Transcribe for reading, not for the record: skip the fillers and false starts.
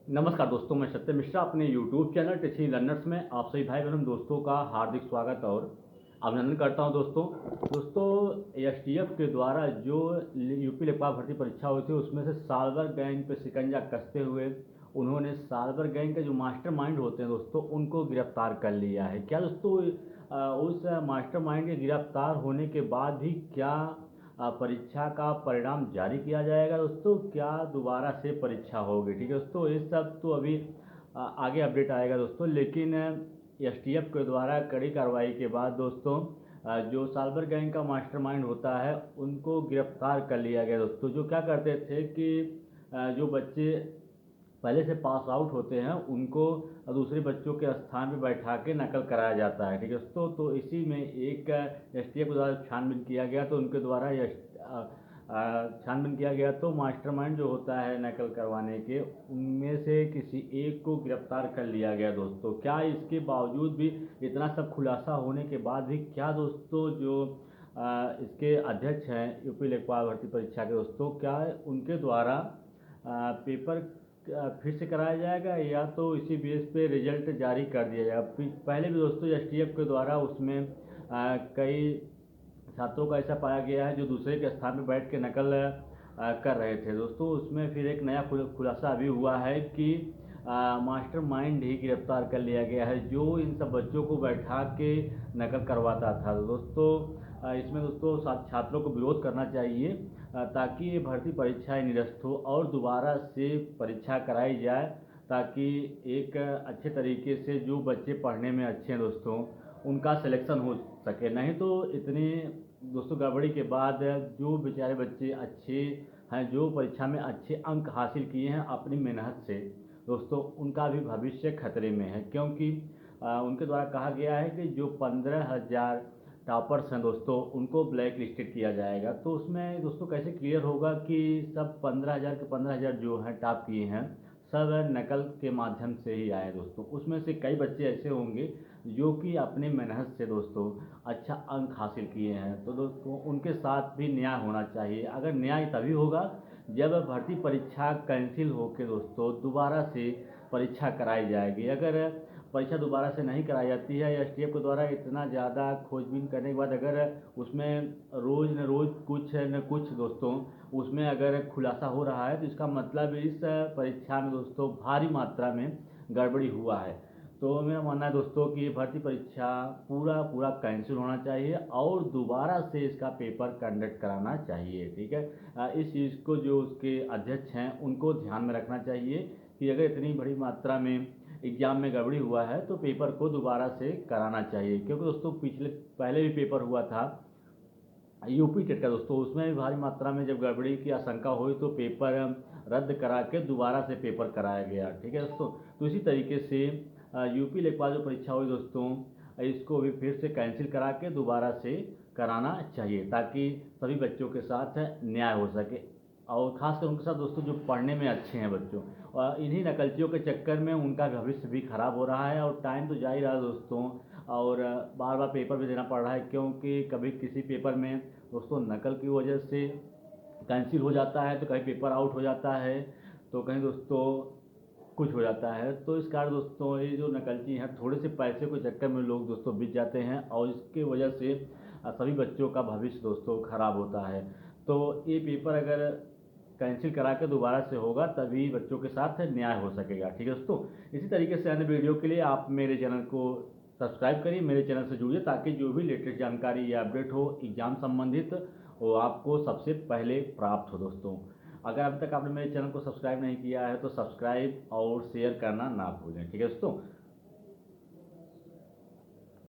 नमस्कार दोस्तों, मैं सत्य मिश्रा अपने यूट्यूब चैनल टीचिंग लर्नर्स में आप सभी भाई बहन दोस्तों का हार्दिक स्वागत और अभिनंदन करता हूं। दोस्तों एसटीएफ के द्वारा जो यूपी लेखपाल भर्ती परीक्षा हुई थी उसमें से सालवर गैंग पे शिकंजा कसते हुए उन्होंने सालवर गैंग के जो मास्टरमाइंड होते हैं दोस्तों उनको गिरफ्तार कर लिया है। क्या दोस्तों उस मास्टरमाइंड के गिरफ्तार होने के बाद भी क्या परीक्षा का परिणाम जारी किया जाएगा दोस्तों? क्या दोबारा से परीक्षा होगी? ठीक है दोस्तों, ये सब तो अभी आगे अपडेट आएगा दोस्तों। लेकिन एसटीएफ के द्वारा कड़ी कार्रवाई के बाद दोस्तों जो साइबर गैंग का मास्टरमाइंड होता है उनको गिरफ्तार कर लिया गया दोस्तों। जो क्या करते थे कि जो बच्चे पहले से पास आउट होते हैं उनको दूसरे बच्चों के स्थान पर बैठा के नकल कराया जाता है। ठीक है दोस्तों, तो इसी में एक एसटीएफ के द्वारा छानबीन किया गया तो उनके द्वारा छानबीन किया गया तो मास्टरमाइंड जो होता है नकल करवाने के उनमें से किसी एक को गिरफ्तार कर लिया गया दोस्तों। क्या इसके बावजूद भी इतना सब खुलासा होने के बाद भी क्या दोस्तों जो इसके अध्यक्ष हैं यूपी लेखपाल भर्ती परीक्षा के दोस्तों, क्या उनके द्वारा पेपर फिर से कराया जाएगा या तो इसी बेस पे रिजल्ट जारी कर दिया जाएगा? पहले भी दोस्तों एसटीएफ के द्वारा उसमें कई छात्रों का ऐसा पाया गया है जो दूसरे के स्थान पर बैठ के नकल कर रहे थे दोस्तों। उसमें फिर एक नया खुलासा अभी हुआ है कि मास्टर माइंड ही गिरफ्तार कर लिया गया है जो इन सब बच्चों को बैठा के नकल करवाता था दोस्तों। इसमें दोस्तों छात्रों को विरोध करना चाहिए ताकि ये भर्ती परीक्षाएं निरस्त हो और दोबारा से परीक्षा कराई जाए ताकि एक अच्छे तरीके से जो बच्चे पढ़ने में अच्छे हैं दोस्तों उनका सिलेक्शन हो सके। नहीं तो इतनी दोस्तों गड़बड़ी के बाद जो बेचारे बच्चे अच्छे हैं जो परीक्षा में अच्छे अंक हासिल किए हैं अपनी मेहनत से दोस्तों उनका भी भविष्य खतरे में है। क्योंकि उनके द्वारा कहा गया है कि जो 15,000 टॉपर्स हैं दोस्तों उनको ब्लैक लिस्टेड किया जाएगा। तो उसमें दोस्तों कैसे क्लियर होगा कि सब 15,000 के 15,000 जो हैं टॉप किए हैं सब नकल के माध्यम से ही आए दोस्तों। उसमें से कई बच्चे ऐसे होंगे जो कि अपने मेहनत से दोस्तों अच्छा अंक हासिल किए हैं। तो दोस्तों उनके साथ भी न्याय होना चाहिए। अगर न्याय तभी होगा जब भर्ती परीक्षा कैंसिल होकर दोस्तों दोबारा से परीक्षा कराई जाएगी। अगर परीक्षा दोबारा से नहीं कराई जाती है या एसटीएफ के द्वारा इतना ज़्यादा खोजबीन करने के बाद अगर उसमें रोज़ न रोज़ कुछ न कुछ दोस्तों उसमें अगर खुलासा हो रहा है तो इसका मतलब इस परीक्षा में दोस्तों भारी मात्रा में गड़बड़ी हुआ है। तो मेरा मानना है दोस्तों कि भर्ती परीक्षा पूरा कैंसिल होना चाहिए और दोबारा से इसका पेपर कंडक्ट कराना चाहिए। ठीक है, इस चीज़ को जो उसके अध्यक्ष हैं उनको ध्यान में रखना चाहिए कि अगर इतनी बड़ी मात्रा में एग्ज़ाम में गड़बड़ी हुआ है तो पेपर को दोबारा से कराना चाहिए। क्योंकि दोस्तों पहले भी पेपर हुआ था यूपी टेट का दोस्तों, उसमें भी भारी मात्रा में जब गड़बड़ी की आशंका हुई तो पेपर रद्द करा के दोबारा से पेपर कराया गया। ठीक है दोस्तों, तो इसी तरीके से यूपी लेखपाल जो परीक्षा हुई दोस्तों इसको भी फिर से कैंसिल करा के दोबारा से कराना चाहिए ताकि सभी बच्चों के साथ न्याय हो सके और ख़ासकर उनके साथ दोस्तों जो पढ़ने में अच्छे हैं बच्चों। और इन्हीं नकलचियों के चक्कर में उनका भविष्य भी खराब हो रहा है और टाइम तो जा ही रहा है दोस्तों और बार बार पेपर भी देना पड़ रहा है। क्योंकि कभी किसी पेपर में दोस्तों नकल की वजह से कैंसिल हो जाता है तो कहीं पेपर आउट हो जाता है तो कहीं दोस्तों कुछ हो जाता है। तो इस कारण दोस्तों ये जो नकलची हैं थोड़े से पैसे के चक्कर में लोग दोस्तों बिक जाते हैं और इसके वजह से सभी बच्चों का भविष्य दोस्तों खराब होता है। तो ये पेपर अगर कैंसिल करा के दोबारा से होगा तभी बच्चों के साथ न्याय हो सकेगा। ठीक है दोस्तों, इसी तरीके से अन्य वीडियो के लिए आप मेरे चैनल को सब्सक्राइब करिए, मेरे चैनल से जुड़िए ताकि जो भी लेटेस्ट जानकारी या अपडेट हो एग्जाम संबंधित वो आपको सबसे पहले प्राप्त हो दोस्तों। अगर अभी तक आपने मेरे चैनल को सब्सक्राइब नहीं किया है तो सब्सक्राइब और शेयर करना ना भूलें। ठीक है दोस्तों।